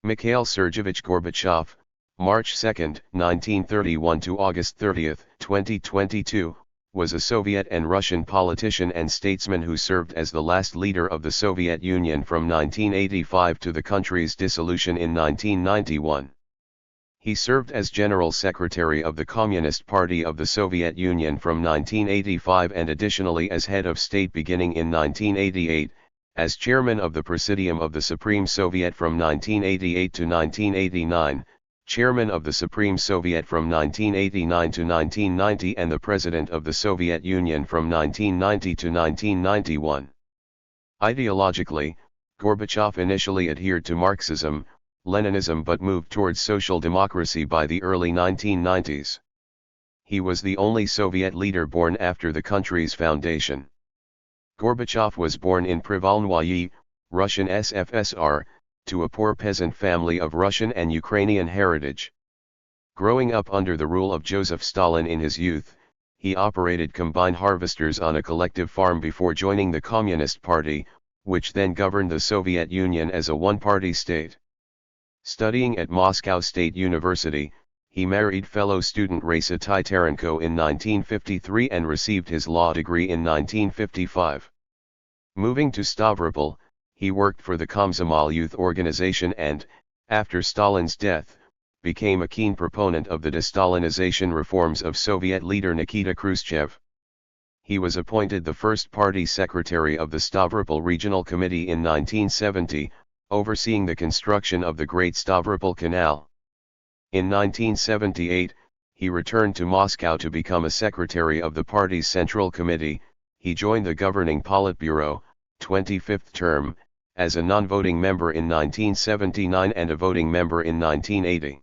Mikhail Sergeyevich Gorbachev, March 2, 1931 to August 30, 2022, was a Soviet and Russian politician and statesman who served as the last leader of the Soviet Union from 1985 to the country's dissolution in 1991. He served as General Secretary of the Communist Party of the Soviet Union from 1985 and additionally as head of state beginning in 1988, as Chairman of the Presidium of the Supreme Soviet from 1988 to 1989, Chairman of the Supreme Soviet from 1989 to 1990 and the President of the Soviet Union from 1990 to 1991. Ideologically, Gorbachev initially adhered to Marxism, Leninism but moved towards social democracy by the early 1990s. He was the only Soviet leader born after the country's foundation. Gorbachev was born in Privolnoye, Russian SFSR, to a poor peasant family of Russian and Ukrainian heritage. Growing up under the rule of Joseph Stalin in his youth, he operated combine harvesters on a collective farm before joining the Communist Party, which then governed the Soviet Union as a one-party state. Studying at Moscow State University, he married fellow student Raisa Titarenko in 1953 and received his law degree in 1955. Moving to Stavropol, he worked for the Komsomol youth organization and, after Stalin's death, became a keen proponent of the de-Stalinization reforms of Soviet leader Nikita Khrushchev. He was appointed the first party secretary of the Stavropol Regional Committee in 1970, overseeing the construction of the Great Stavropol Canal. In 1978, he returned to Moscow to become a secretary of the party's Central Committee. He joined the governing Politburo, 25th term, as a non-voting member in 1979 and a voting member in 1980.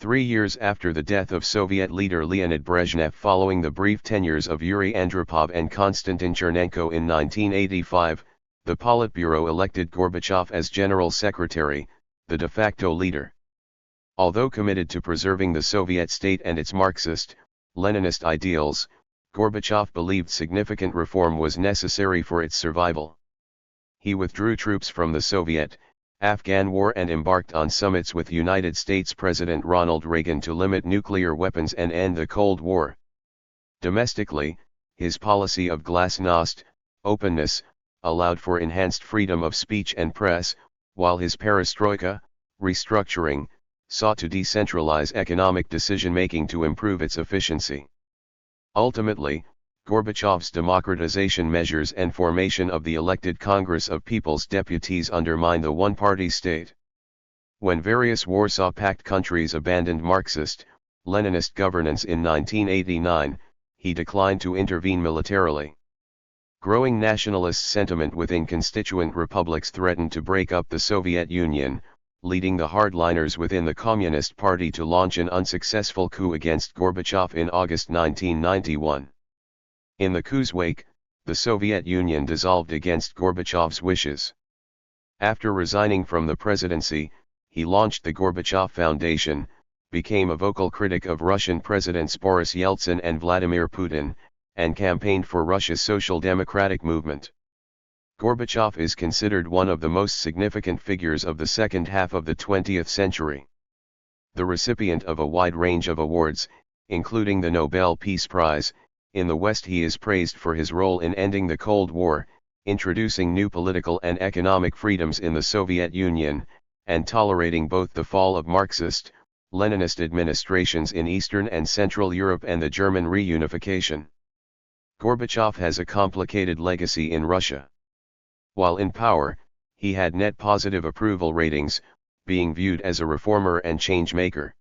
3 years after the death of Soviet leader Leonid Brezhnev following the brief tenures of Yuri Andropov and Konstantin Chernenko in 1985, the Politburo elected Gorbachev as General Secretary, the de facto leader. Although committed to preserving the Soviet state and its Marxist, Leninist ideals, Gorbachev believed significant reform was necessary for its survival. He withdrew troops from the Soviet-Afghan War and embarked on summits with United States President Ronald Reagan to limit nuclear weapons and end the Cold War. Domestically, his policy of glasnost, openness, allowed for enhanced freedom of speech and press, while his perestroika, restructuring, sought to decentralize economic decision-making to improve its efficiency. Ultimately, Gorbachev's democratization measures and formation of the elected Congress of People's Deputies undermined the one-party state. When various Warsaw Pact countries abandoned Marxist, Leninist governance in 1989, he declined to intervene militarily. Growing nationalist sentiment within constituent republics threatened to break up the Soviet Union, leading the hardliners within the Communist Party to launch an unsuccessful coup against Gorbachev in August 1991. In the coup's wake, the Soviet Union dissolved against Gorbachev's wishes. After resigning from the presidency, he launched the Gorbachev Foundation, became a vocal critic of Russian Presidents Boris Yeltsin and Vladimir Putin, and campaigned for Russia's social democratic movement. Gorbachev is considered one of the most significant figures of the second half of the 20th century. The recipient of a wide range of awards, including the Nobel Peace Prize, in the West he is praised for his role in ending the Cold War, introducing new political and economic freedoms in the Soviet Union, and tolerating both the fall of Marxist, Leninist administrations in Eastern and Central Europe and the German reunification. Gorbachev has a complicated legacy in Russia. While in power, he had net positive approval ratings, being viewed as a reformer and change-maker.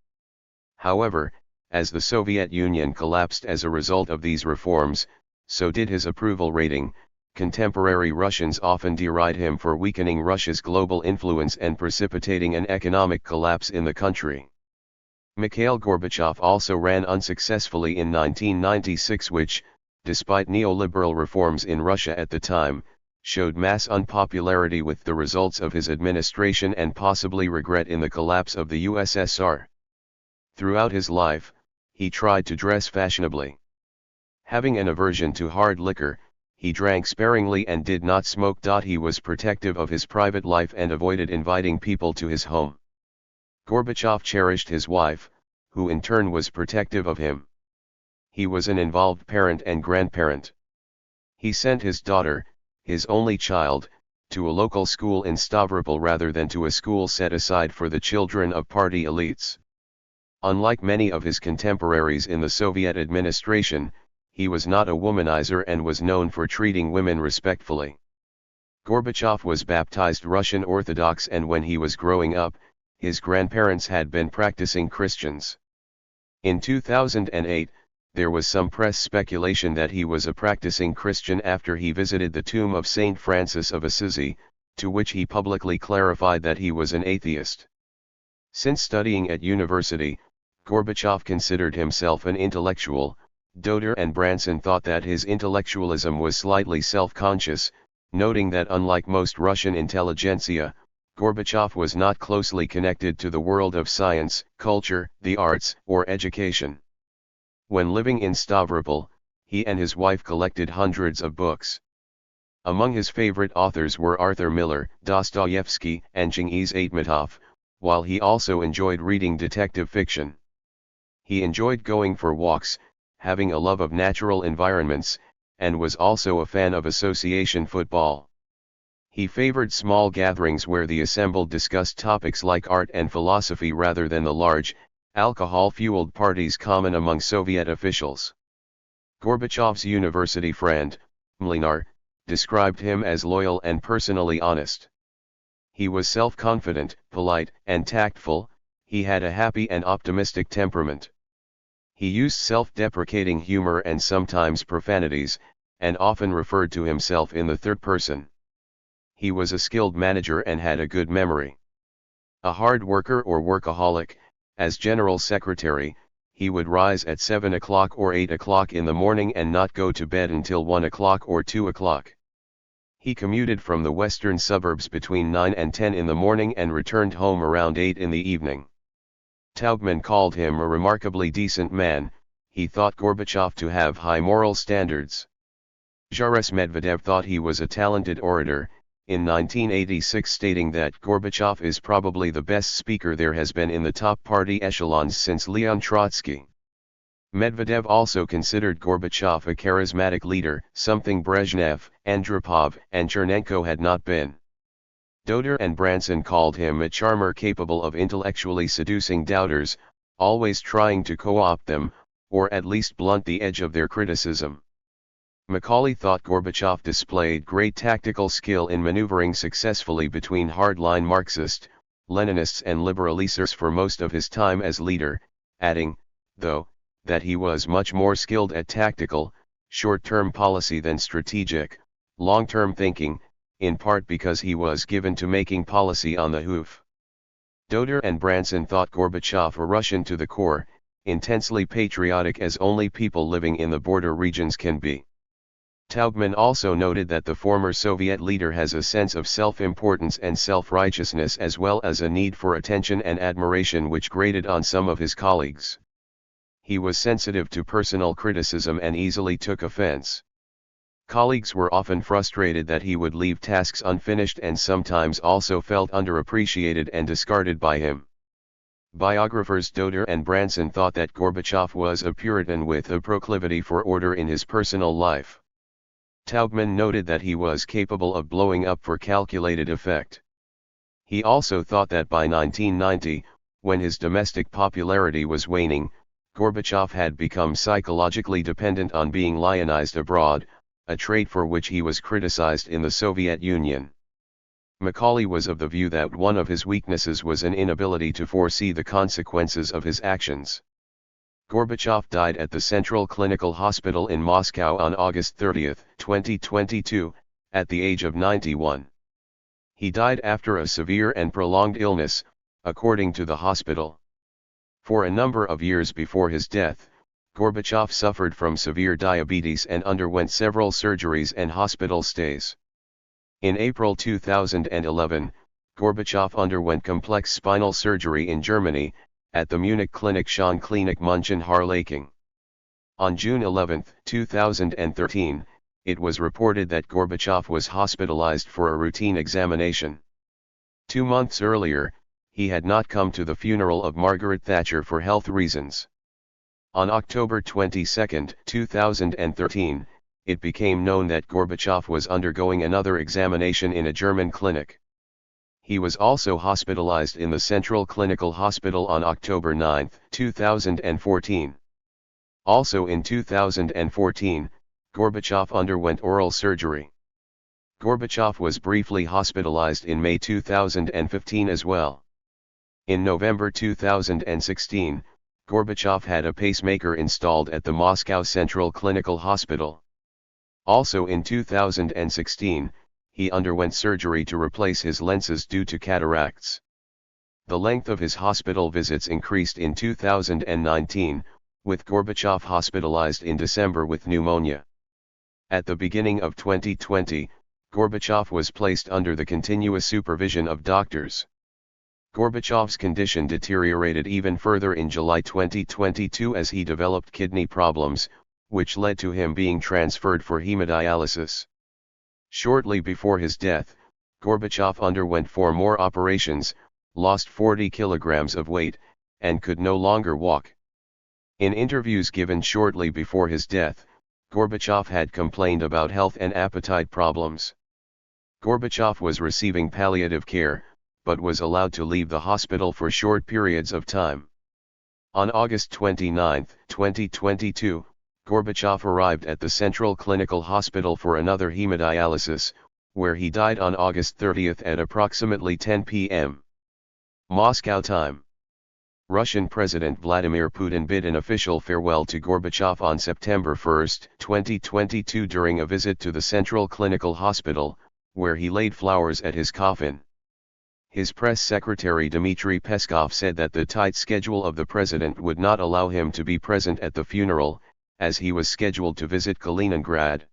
However, as the Soviet Union collapsed as a result of these reforms, so did his approval rating. Contemporary Russians often deride him for weakening Russia's global influence and precipitating an economic collapse in the country. Mikhail Gorbachev also ran unsuccessfully in 1996, which, despite neoliberal reforms in Russia at the time, showed mass unpopularity with the results of his administration and possibly regret in the collapse of the USSR. Throughout his life, he tried to dress fashionably. Having an aversion to hard liquor, he drank sparingly and did not smoke. He was protective of his private life and avoided inviting people to his home. Gorbachev cherished his wife, who in turn was protective of him. He was an involved parent and grandparent. He sent his daughter, his only child, to a local school in Stavropol rather than to a school set aside for the children of party elites. Unlike many of his contemporaries in the Soviet administration, he was not a womanizer and was known for treating women respectfully. Gorbachev was baptized Russian Orthodox, and when he was growing up, his grandparents had been practicing Christians. In 2008, there was some press speculation that he was a practicing Christian after he visited the tomb of Saint Francis of Assisi, to which he publicly clarified that he was an atheist. Since studying at university, Gorbachev considered himself an intellectual. Dodor and Branson thought that his intellectualism was slightly self-conscious, noting that unlike most Russian intelligentsia, Gorbachev was not closely connected to the world of science, culture, the arts, or education. When living in Stavropol, he and his wife collected hundreds of books. Among his favorite authors were Arthur Miller, Dostoevsky, and Chingiz Aitmatov, while he also enjoyed reading detective fiction. He enjoyed going for walks, having a love of natural environments, and was also a fan of association football. He favored small gatherings where the assembled discussed topics like art and philosophy rather than the large, alcohol-fueled parties common among Soviet officials. Gorbachev's university friend, Mlinar, described him as loyal and personally honest. He was self-confident, polite, and tactful. He had a happy and optimistic temperament. He used self-deprecating humor and sometimes profanities, and often referred to himself in the third person. He was a skilled manager and had a good memory. A hard worker or workaholic, as general secretary, he would rise at 7 o'clock or 8 o'clock in the morning and not go to bed until 1 o'clock or 2 o'clock. He commuted from the western suburbs between 9 and 10 in the morning and returned home around 8 in the evening. Taubman called him a remarkably decent man. He thought Gorbachev to have high moral standards. Boris Medvedev thought he was a talented orator, in 1986 stating that Gorbachev is probably the best speaker there has been in the top party echelons since Leon Trotsky. Medvedev also considered Gorbachev a charismatic leader, something Brezhnev, Andropov, and Chernenko had not been. Dodor and Branson called him a charmer capable of intellectually seducing doubters, always trying to co-opt them, or at least blunt the edge of their criticism. Macaulay thought Gorbachev displayed great tactical skill in maneuvering successfully between hardline Marxist, Leninists and liberalisers for most of his time as leader, adding, though, that he was much more skilled at tactical, short-term policy than strategic, long-term thinking, in part because he was given to making policy on the hoof. Dodor and Branson thought Gorbachev a Russian to the core, intensely patriotic as only people living in the border regions can be. Taubman also noted that the former Soviet leader has a sense of self-importance and self-righteousness as well as a need for attention and admiration which grated on some of his colleagues. He was sensitive to personal criticism and easily took offense. Colleagues were often frustrated that he would leave tasks unfinished and sometimes also felt underappreciated and discarded by him. Biographers Dodor and Branson thought that Gorbachev was a Puritan with a proclivity for order in his personal life. Taubman noted that he was capable of blowing up for calculated effect. He also thought that by 1990, when his domestic popularity was waning, Gorbachev had become psychologically dependent on being lionized abroad, a trait for which he was criticized in the Soviet Union. Macaulay was of the view that one of his weaknesses was an inability to foresee the consequences of his actions. Gorbachev died at the Central Clinical Hospital in Moscow on August 30, 2022, at the age of 91. He died after a severe and prolonged illness, according to the hospital. For a number of years before his death, Gorbachev suffered from severe diabetes and underwent several surgeries and hospital stays. In April 2011, Gorbachev underwent complex spinal surgery in Germany, at the Munich Klinik Schönklinik München-Harlaking. On June 11, 2013, it was reported that Gorbachev was hospitalized for a routine examination. 2 months earlier, he had not come to the funeral of Margaret Thatcher for health reasons. On October 22, 2013, it became known that Gorbachev was undergoing another examination in a German clinic. He was also hospitalized in the Central Clinical Hospital on October 9, 2014. Also in 2014, Gorbachev underwent oral surgery. Gorbachev was briefly hospitalized in May 2015 as well. In November 2016, Gorbachev had a pacemaker installed at the Moscow Central Clinical Hospital. Also in 2016, he underwent surgery to replace his lenses due to cataracts. The length of his hospital visits increased in 2019, with Gorbachev hospitalized in December with pneumonia. At the beginning of 2020, Gorbachev was placed under the continuous supervision of doctors. Gorbachev's condition deteriorated even further in July 2022 as he developed kidney problems, which led to him being transferred for hemodialysis. Shortly before his death, Gorbachev underwent 4 more operations, lost 40 kilograms of weight, and could no longer walk. In interviews given shortly before his death, Gorbachev had complained about health and appetite problems. Gorbachev was receiving palliative care, but was allowed to leave the hospital for short periods of time. On August 29, 2022, Gorbachev arrived at the Central Clinical Hospital for another hemodialysis, where he died on August 30 at approximately 10 p.m. Moscow time. Russian President Vladimir Putin bid an official farewell to Gorbachev on September 1, 2022 during a visit to the Central Clinical Hospital, where he laid flowers at his coffin. His press secretary Dmitry Peskov said that the tight schedule of the president would not allow him to be present at the funeral, as he was scheduled to visit Kaliningrad.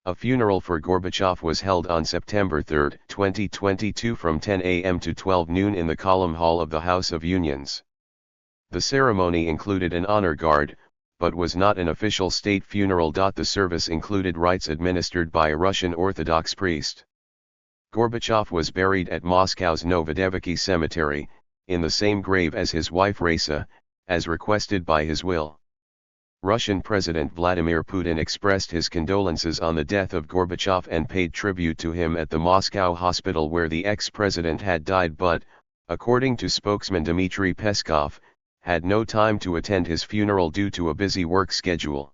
A funeral for Gorbachev was held on September 3, 2022 from 10 a.m. to 12 noon in the Column Hall of the House of Unions. The ceremony included an honor guard, but was not an official state funeral. The service included rites administered by a Russian Orthodox priest. Gorbachev was buried at Moscow's Novodevichy Cemetery, in the same grave as his wife Raisa, as requested by his will. Russian President Vladimir Putin expressed his condolences on the death of Gorbachev and paid tribute to him at the Moscow hospital where the ex-president had died but, according to spokesman Dmitry Peskov, had no time to attend his funeral due to a busy work schedule.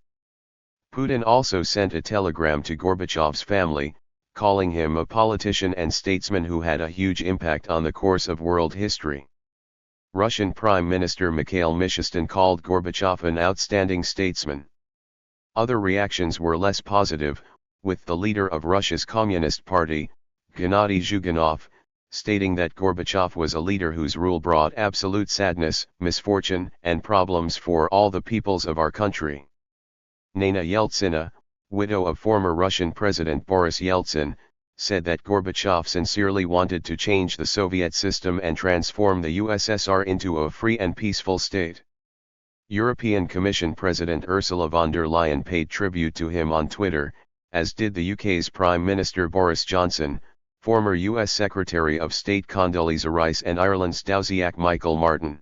Putin also sent a telegram to Gorbachev's family, calling him a politician and statesman who had a huge impact on the course of world history. Russian Prime Minister Mikhail Mishustin called Gorbachev an outstanding statesman. Other reactions were less positive, with the leader of Russia's Communist Party, Gennady Zhuganov, stating that Gorbachev was a leader whose rule brought absolute sadness, misfortune, and problems for all the peoples of our country. Nina Yeltsina, widow of former Russian President Boris Yeltsin, said that Gorbachev sincerely wanted to change the Soviet system and transform the USSR into a free and peaceful state. European Commission President Ursula von der Leyen paid tribute to him on Twitter, as did the UK's Prime Minister Boris Johnson, former US Secretary of State Condoleezza Rice and Ireland's Taoiseach Michael Martin.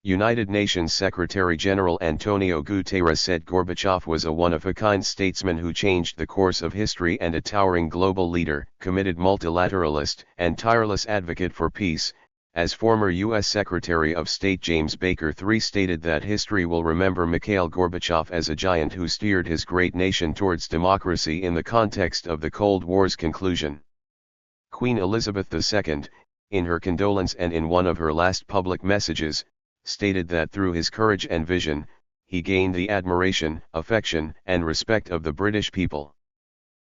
United Nations Secretary-General Antonio Guterres said Gorbachev was a one-of-a-kind statesman who changed the course of history and a towering global leader, committed multilateralist, and tireless advocate for peace, as former U.S. Secretary of State James Baker III stated that history will remember Mikhail Gorbachev as a giant who steered his great nation towards democracy in the context of the Cold War's conclusion. Queen Elizabeth II, in her condolence and in one of her last public messages, stated that through his courage and vision, he gained the admiration, affection, and respect of the British people.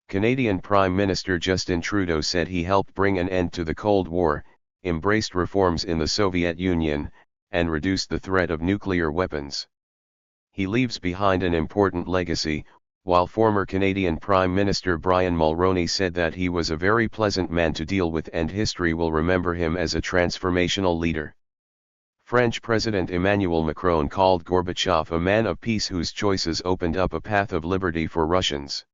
Canadian Prime Minister Justin Trudeau said he helped bring an end to the Cold War, embraced reforms in the Soviet Union, and reduced the threat of nuclear weapons. He leaves behind an important legacy, while former Canadian Prime Minister Brian Mulroney said that he was a very pleasant man to deal with and history will remember him as a transformational leader. French President Emmanuel Macron called Gorbachev a man of peace whose choices opened up a path of liberty for Russians.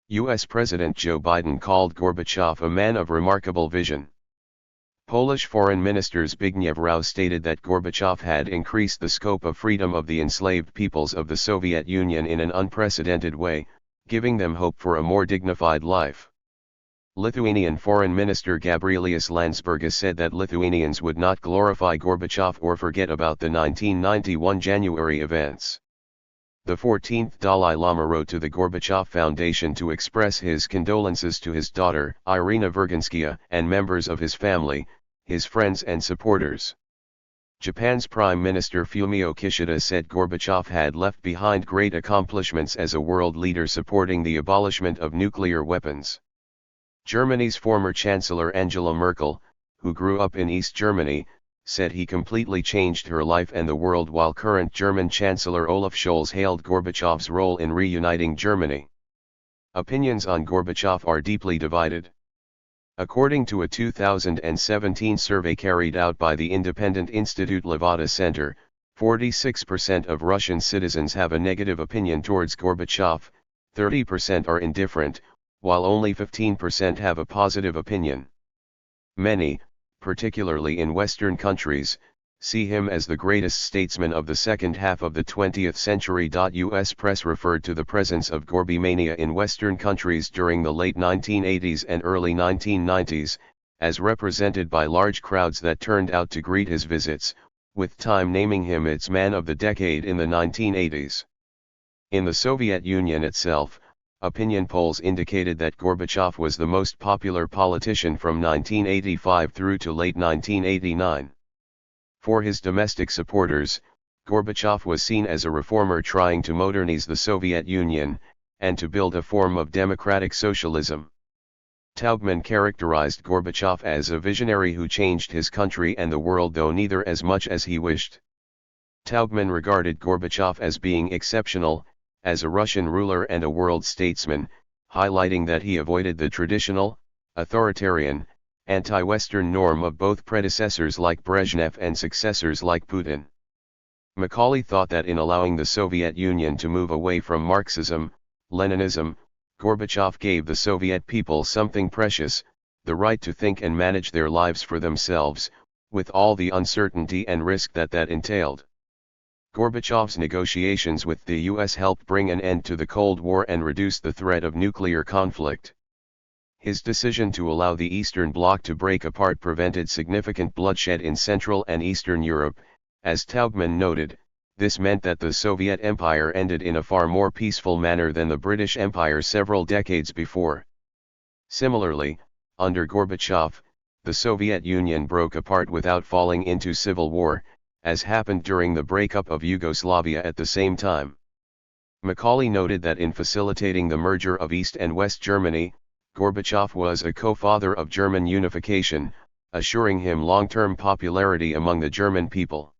U.S. President Joe Biden called Gorbachev a man of remarkable vision. Polish Foreign Minister Zbigniew Rau stated that Gorbachev had increased the scope of freedom of the enslaved peoples of the Soviet Union in an unprecedented way, giving them hope for a more dignified life. Lithuanian Foreign Minister Gabrielius Landsbergis said that Lithuanians would not glorify Gorbachev or forget about the 1991 January events. The 14th Dalai Lama wrote to the Gorbachev Foundation to express his condolences to his daughter, Irina Virginskaya, and members of his family, his friends and supporters. Japan's Prime Minister Fumio Kishida said Gorbachev had left behind great accomplishments as a world leader supporting the abolishment of nuclear weapons. Germany's former Chancellor Angela Merkel, who grew up in East Germany, said he completely changed her life and the world, while current German Chancellor Olaf Scholz hailed Gorbachev's role in reuniting Germany. Opinions on Gorbachev are deeply divided. According to a 2017 survey carried out by the independent Institute Levada Center, 46% of Russian citizens have a negative opinion towards Gorbachev, 30% are indifferent, while only 15% have a positive opinion. Many, particularly in Western countries, see him as the greatest statesman of the second half of the 20th century. U.S. press referred to the presence of Gorbimania in Western countries during the late 1980s and early 1990s, as represented by large crowds that turned out to greet his visits, with Time naming him its Man of the Decade in the 1980s. In the Soviet Union itself, opinion polls indicated that Gorbachev was the most popular politician from 1985 through to late 1989. For his domestic supporters, Gorbachev was seen as a reformer trying to modernize the Soviet Union, and to build a form of democratic socialism. Taubman characterized Gorbachev as a visionary who changed his country and the world, though neither as much as he wished. Taubman regarded Gorbachev as being exceptional, as a Russian ruler and a world statesman, highlighting that he avoided the traditional, authoritarian, anti-Western norm of both predecessors like Brezhnev and successors like Putin. Macaulay thought that in allowing the Soviet Union to move away from Marxism, Leninism, Gorbachev gave the Soviet people something precious, the right to think and manage their lives for themselves, with all the uncertainty and risk that entailed. Gorbachev's negotiations with the U.S. helped bring an end to the Cold War and reduce the threat of nuclear conflict. His decision to allow the Eastern Bloc to break apart prevented significant bloodshed in Central and Eastern Europe. As Taubman noted, this meant that the Soviet Empire ended in a far more peaceful manner than the British Empire several decades before. Similarly, under Gorbachev, the Soviet Union broke apart without falling into civil war, as happened during the breakup of Yugoslavia at the same time. Macaulay noted that in facilitating the merger of East and West Germany, Gorbachev was a co-father of German unification, assuring him long-term popularity among the German people.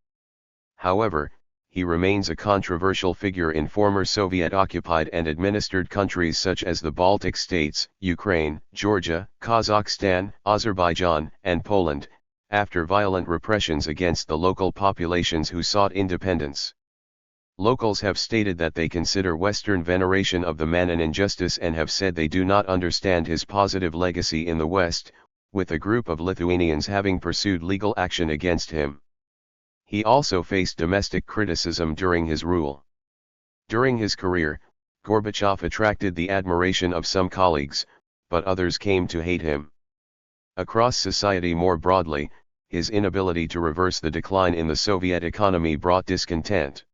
However, he remains a controversial figure in former Soviet-occupied and administered countries such as the Baltic states, Ukraine, Georgia, Kazakhstan, Azerbaijan, and Poland, after violent repressions against the local populations who sought independence. Locals have stated that they consider Western veneration of the man an injustice and have said they do not understand his positive legacy in the West, with a group of Lithuanians having pursued legal action against him. He also faced domestic criticism during his rule. During his career, Gorbachev attracted the admiration of some colleagues, but others came to hate him. Across society more broadly, his inability to reverse the decline in the Soviet economy brought discontent.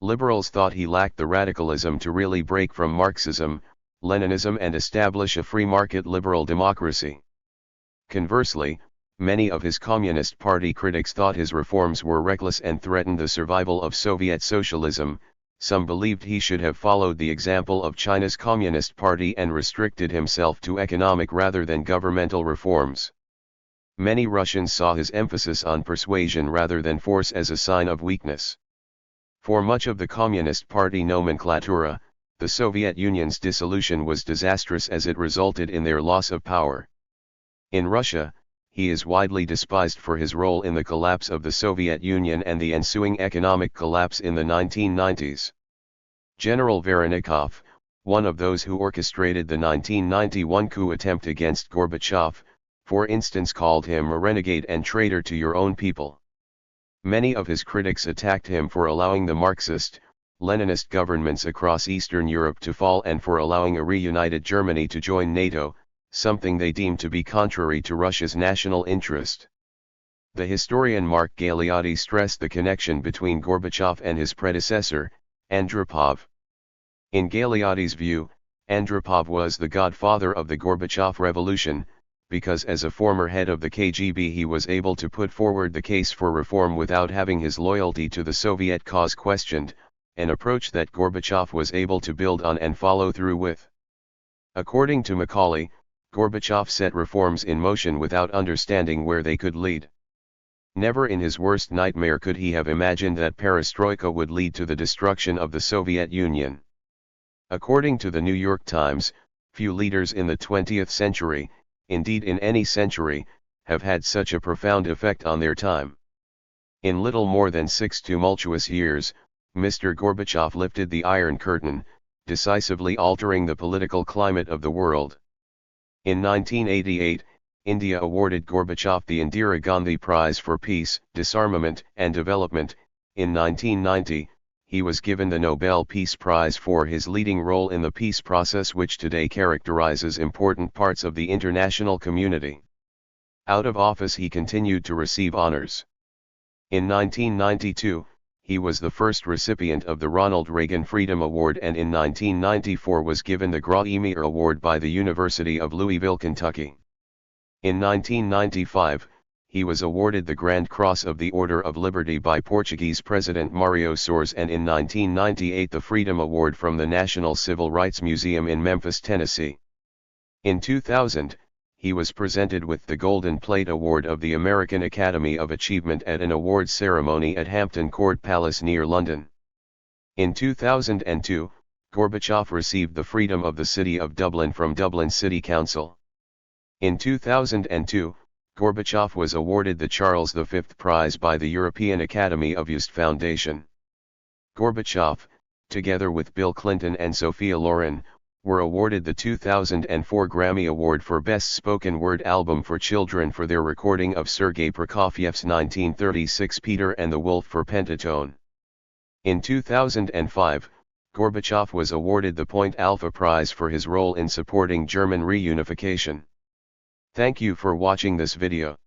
Liberals thought he lacked the radicalism to really break from Marxism, Leninism and establish a free market liberal democracy. Conversely, many of his Communist Party critics thought his reforms were reckless and threatened the survival of Soviet socialism. Some believed he should have followed the example of China's Communist Party and restricted himself to economic rather than governmental reforms. Many Russians saw his emphasis on persuasion rather than force as a sign of weakness. For much of the Communist Party nomenclatura, the Soviet Union's dissolution was disastrous as it resulted in their loss of power. In Russia, he is widely despised for his role in the collapse of the Soviet Union and the ensuing economic collapse in the 1990s. General Varenikov, one of those who orchestrated the 1991 coup attempt against Gorbachev, for instance called him a renegade and traitor to your own people. Many of his critics attacked him for allowing the Marxist, Leninist governments across Eastern Europe to fall and for allowing a reunited Germany to join NATO, something they deemed to be contrary to Russia's national interest. The historian Mark Galeotti stressed the connection between Gorbachev and his predecessor, Andropov. In Galeotti's view, Andropov was the godfather of the Gorbachev revolution, because as a former head of the KGB he was able to put forward the case for reform without having his loyalty to the Soviet cause questioned, an approach that Gorbachev was able to build on and follow through with. According to Macaulay, Gorbachev set reforms in motion without understanding where they could lead. Never in his worst nightmare could he have imagined that perestroika would lead to the destruction of the Soviet Union. According to the New York Times, few leaders in the 20th century, indeed in any century, have had such a profound effect on their time. In little more than 6 tumultuous years, Mr. Gorbachev lifted the Iron Curtain, decisively altering the political climate of the world. In 1988, India awarded Gorbachev the Indira Gandhi Prize for Peace, Disarmament and Development. In 1990, he was given the Nobel Peace Prize for his leading role in the peace process, which today characterizes important parts of the international community. Out of office he continued to receive honors. In 1992, he was the first recipient of the Ronald Reagan Freedom Award, and in 1994 was given the Gras-Emir Award by the University of Louisville, Kentucky. In 1995, he was awarded the Grand Cross of the Order of Liberty by Portuguese President Mário Soares, and in 1998 the Freedom Award from the National Civil Rights Museum in Memphis, Tennessee. In 2000, he was presented with the Golden Plate Award of the American Academy of Achievement at an awards ceremony at Hampton Court Palace near London. In 2002, Gorbachev received the Freedom of the City of Dublin from Dublin City Council. In 2002, Gorbachev was awarded the Charles V Prize by the European Academy of Youth Foundation. Gorbachev, together with Bill Clinton and Sophia Loren, were awarded the 2004 Grammy Award for Best Spoken Word Album for Children for their recording of Sergei Prokofiev's 1936 Peter and the Wolf for Pentatone. In 2005, Gorbachev was awarded the Point Alpha Prize for his role in supporting German reunification. Thank you for watching this video.